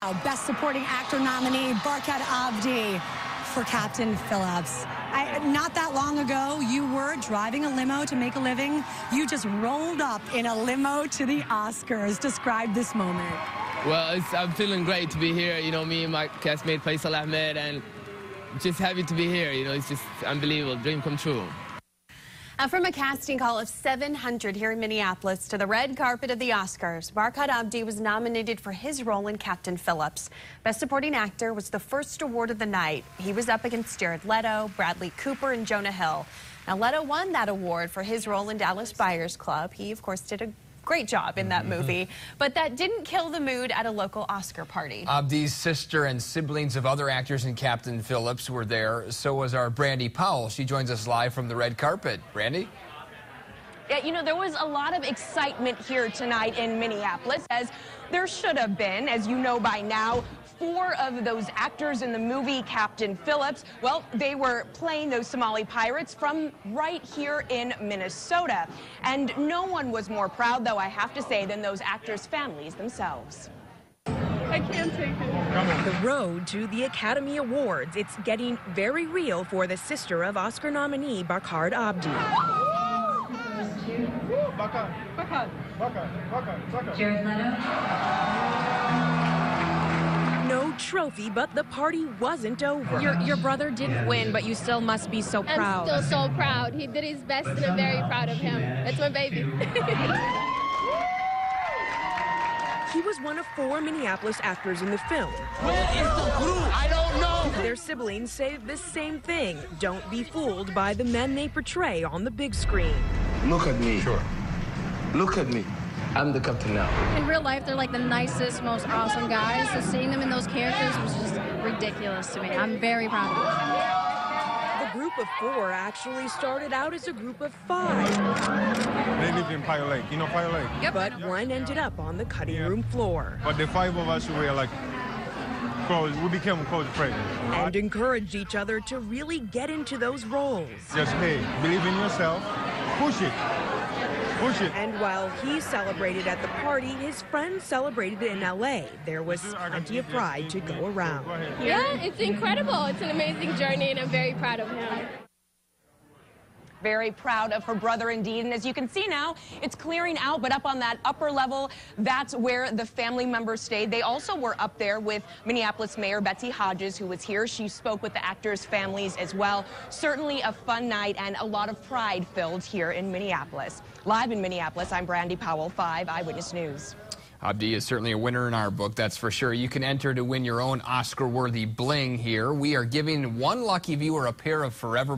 Best Supporting Actor nominee, Barkhad Cabadi for Captain Phillips. Not that long ago, you were driving a limo to make a living. You just rolled up in a limo to the Oscars. Describe this moment. Well, I'm feeling great to be here. You know, me and my castmate Faisal Ahmed, and just happy to be here. You know, it's just unbelievable. Dream come true. From a casting call of 700 here in Minneapolis to the red carpet of the Oscars, Barkhad Cabadi was nominated for his role in Captain Phillips. Best Supporting Actor was the first award of the night. He was up against Jared Leto, Bradley Cooper, and Jonah Hill. Now, Leto won that award for his role in Dallas Buyers Club. He, of course, did a great job in that movie, but that didn't kill the mood at a local Oscar party. Cabdi's sister and siblings of other actors in Captain Phillips were there. So was our Brandy Powell. She joins us live from the red carpet. Brandy? Yeah, you know, there was a lot of excitement here tonight in Minneapolis, as there should have been, as you know by now. 4 of those actors in the movie Captain Phillips, well, they were playing those Somali pirates from right here in Minnesota. And no one was more proud, though, I have to say, than those actors' families themselves. I can't take it. The road to the Academy Awards. It's getting very real for the sister of Oscar nominee Barkhad Cabadi. Jared Leto. No trophy, but the party wasn't over. Your brother didn't win, but you still must be so proud. I'm still so proud. He did his best, and I'm very proud of him. That's my baby. He was one of 4 Minneapolis actors in the film. Where is the group? I don't know. Their siblings say the same thing. Don't be fooled by the men they portray on the big screen. Look at me. Sure. Look at me. I'm the captain now. In real life, they're like the nicest, most awesome guys. So seeing them in those characters was just ridiculous to me. I'm very proud of them. The group of 4 actually started out as a group of 5. They lived in Fire Lake. You know Fire Lake? Yep. But one ended up on the cutting room floor. But the 5 of us were like close. We became close friends. And encouraged each other to really get into those roles. Just, hey, believe in yourself. Push it. Push it. And while he celebrated at the party, his friends celebrated in LA. There was plenty of pride to go around. Yeah, it's incredible. It's an amazing journey, and I'm very proud of him. Very proud of her brother indeed, and as you can see now, it's clearing out, but up on that upper level, that's where the family members stayed. They also were up there with Minneapolis Mayor Betsy Hodges, who was here. She spoke with the actors' families as well. Certainly a fun night and a lot of pride filled here in Minneapolis. Live in Minneapolis, I'm Brandy Powell, 5 Eyewitness News. Cabdi is certainly a winner in our book, that's for sure. You can enter to win your own Oscar-worthy bling here. We are giving one lucky viewer a pair of Forever